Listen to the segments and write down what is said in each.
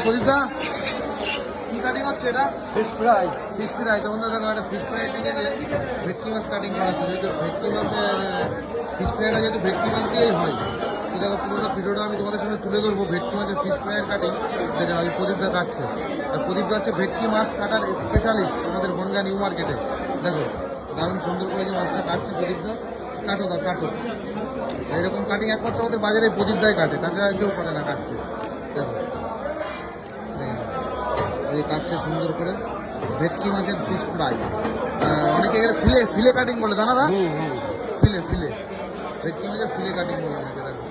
প্রদীপদা কি কাটিং হচ্ছে এটা? Fish fry. Fish fry. তখন দেখো একটা ফিশ ফ্রাই থেকে যে ভেটকি মাছ কাটিং করা আছে, যেহেতু ভেটকি মাছের ফিশ ফ্রাইটা যেহেতু ভেটকি মাছ দিয়েই হয়। তো দেখো পুরোনো ভিডিওটা আমি তোমাদের সামনে তুলে ধরবো। ভেটকি মাছের ফিশ ফ্রাইয়ের কাটিং দেখেন ওই প্রদীপদা কাটছে। আর প্রদীপদা হচ্ছে ভেটকি মাছ কাটার স্পেশালিস্ট আমাদের বনগাঁ নিউ মার্কেটে। দেখো দারুণ সুন্দর করে যে মাছটা কাটছে প্রদীপদা। কাটো দা কাটো। এরকম কাটিং একমাত্র আমাদের বাজারে প্রদীপদাই কাটে, তাছাড়া কেউ পারে না কাটতে। দেখো এই কাটছে সুন্দর করে ভেটকি মাছের ফিশ ফ্রাই। অনেকে এখানে ফিলে ফিলে কাটিং বলে, দানারা ফিলে ফিলে ভেটকি মাছের ফিলে কাটিং বলে অনেকে। দেখো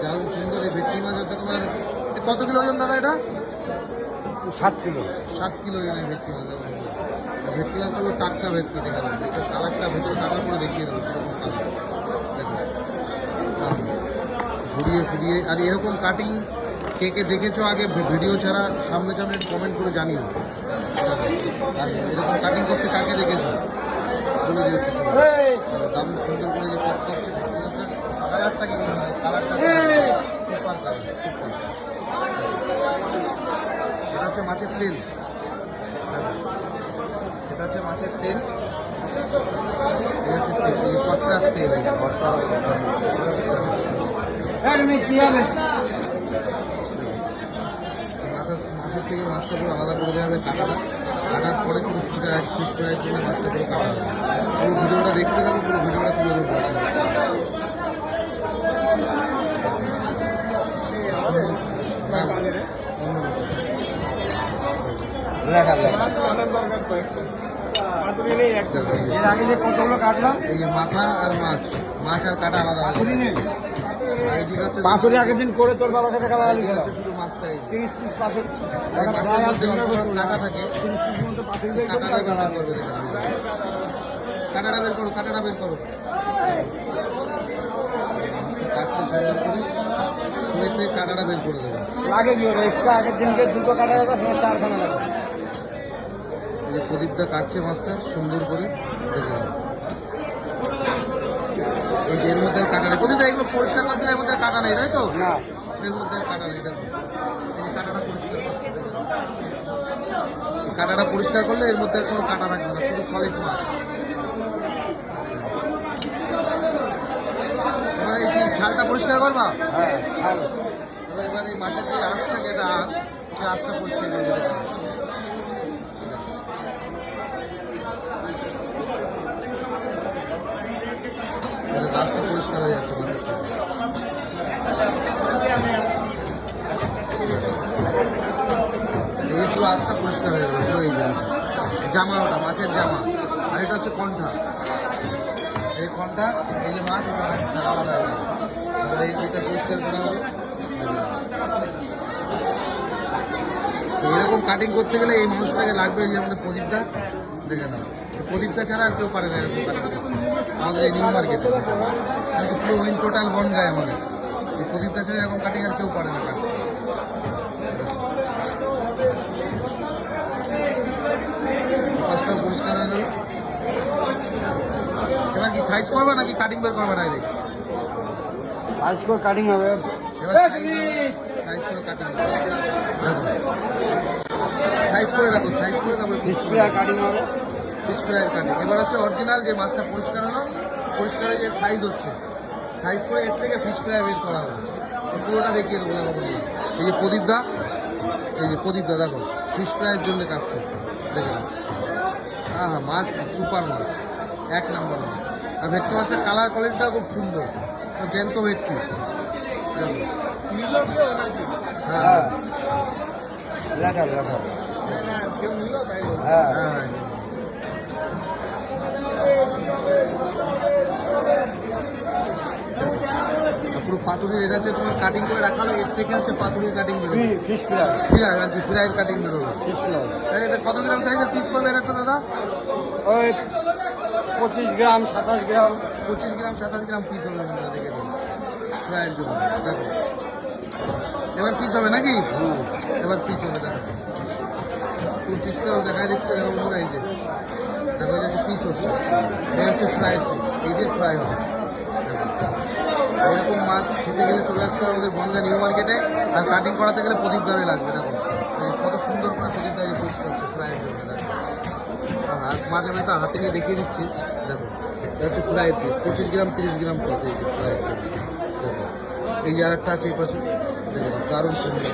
দারুণ সুন্দর এই ভেটকি মাছ হচ্ছে তোমার কত কিলো ওজন দাদা এটা? 7 কিলো। 7 কিলো ওজন এই ভেটকি মাছ। ভেটকি মাছটা পুরো টাটকা ভেটকি দেখে কালারটা ভেতরে কাটার পরে দেখিয়ে দেবো কিরকম কালার। দেখো ঘুরিয়ে ফুরিয়ে। আর এরকম কাটিং কে কে দেখেছো আগে ভিডিও ছাড়া সামনে সামনে কমেন্ট করে জানিও। আর এরকম কাটিং করতে কাকে দেখেছো বলে দিও। দারুণ সুন্দর করে যে কাজ করছে কালারটা কি মনে হয়? কালারটা সুপার কালার, সুপার। এটা হচ্ছে মাছের তেল। এটা হচ্ছে মাছের তেল। এই হচ্ছে তেল, এই পটকার তেল। মাছের থেকে মাছটা পুরো আলাদা করে দেওয়া হবে, কাটাটা কাটার পরে পুরো ফিশ ফ্রাইয়ের জন্য মাছটা পুরো কাটা হবে। পুরো ভিডিওটা দেখতে যাবো, পুরো ভিডিওটা তুলে ধরবো। কতগুলো কাটলাম? এই যে মাথা আর মাছ, মাছ আর কাটা আলাদা হবে। পাথরে আগের দিন করে তোর বাবার সাথে কাটা হচ্ছে শুধু মাছটাই 30 পিস পাথর মাছের মধ্যে কাটা থাকে। কাটাটা বের করবে, কাটাটা বের করো, কাটাটা বের করো। কাটছে সুন্দর করে পুরোতে কাটাটা বের করে দেবে। লাগে দিও এক্সট্রা আগের দিনকে দুটো কাটা হবে, 4খানা লাগে। এই যে প্রদীপটা কাটছে মাছটা সুন্দর করে দেখে। এই যে এর মধ্যে কাটা নেই প্রদীপটা, এগুলো পরিষ্কার করতে এর মধ্যে কাটা নেই, তাই তো? না, এর মধ্যে কাটা নেই। দেখো এই যে কাটাটা পরিষ্কার করছে, কাটাটা পরিষ্কার করলে এর মধ্যে কোনো কাটা থাকবে না, শুধু সলিড মাছ। এবার এই ছালটা পরিষ্কার করবা। এবার এই মাছের যে আঁশ থাকে, এটা আঁশ, সেই আঁশটা পরিষ্কার করবে। গাছটা পরিষ্কার হয়ে যাচ্ছে মাছের। এই পুরো আঁশটা পরিষ্কার হয়ে গেল পুরো। এই জামা, ওটা মাছের জামা। আর এটা হচ্ছে কণ্ঠা। এই কণ্ঠা, এই যে মাছ, ওটা আলাদা হয়ে গেছে। এইটা পরিষ্কার করা হবে। এরকম কাটিং করতে গেলে এই মানুষটাকে লাগবে, এই যে আমাদের প্রদীপটা দেখে না। প্রদীপটা ছাড়া আর কেউ পারে না এরকম কাটিং আমাদের এই নিউ মার্কেটে। কিন্তু পুরো উইন টোটাল বন যায় আমাদের। এই প্রদীপটা ছাড়া এরকম কাটিং আর কেউ পারে না কাটিং। পাঁচটাও পরিষ্কার হয়ে গেল। এবার কি সাইজ করবে নাকি কাটিং বের করবে ডাইরেক্ট? সাইজ করে কাটিং হবে। এবার সাইজ করে কাটিং দেখো, সাইজ করে রাখো, সাইজ করে তারপরে ফিশ ফ্রাই কাটিং হবে। ফিশ ফ্রাইয়ের কাটিং। এবার হচ্ছে অরিজিনাল যে মাছটা পরিষ্কার হলো, পরিষ্কার হয়ে যে সাইজ হচ্ছে, সাইজ করে এর থেকে ফিশ ফ্রাই বের করা হবে। পুরোটা দেখিয়ে দেবো। দেখো এই যে প্রদীপদা, এই যে প্রদীপদা দেখো ফিশ ফ্রাইয়ের জন্য কাটছে দেখে। হ্যাঁ হ্যাঁ, মাছ সুপার মাছ, 1 নম্বর মাছ। আর ভেটকি মাছের কালার কোয়ালিটিটাও খুব সুন্দর, জ্যান্ত ভেটকি। হ্যাঁ হ্যাঁ হ্যাঁ হ্যাঁ। পুরো পাতুরির এটা হচ্ছে তোমার কাটিং করে রাখা হলো, এর থেকে হচ্ছে পাতুরির কাটিং বেরোবে। ফ্রাইয়ের কাটিং বেরোবে। এটা কত গ্রাম সাইজের পিস করবে একটা দাদা? ওই 25 গ্রাম 27 গ্রাম 25 গ্রাম 27 গ্রাম পিস হবে দেখে দেবো ফ্রাইয়ের জন্য। দেখো এবার পিস হবে নাকি? এবার পিস হবে। দেখো পুরো পিসটাও দেখা দিচ্ছে। দেখো বন্ধুরা, এই যে দেখো এই যে পিস হচ্ছে, এই হচ্ছে ফ্রাইড পিস, এই যে ফ্রাই হবে। এরকম মাছ খেতে গেলে চলে আসতে হবে আমাদের বনগাঁ নিউ মার্কেটে। আর কাটিং করাতে গেলে প্রদীপ দাঁড়িয়ে লাগবে। দেখো ফ্রাইয়ের জন্য দেখো। আর মাছ আমি একটা হাতে নিয়ে দেখিয়ে দিচ্ছি, দেখো এটা হচ্ছে ফ্রাইয়ের পিস, 25 গ্রাম 30 গ্রাম পিস, এই যে ফ্রাইয়ের জন্য দেখো। এই যে আরেকটা আছে এই পাশে, দেখো দারুণ সুন্দর।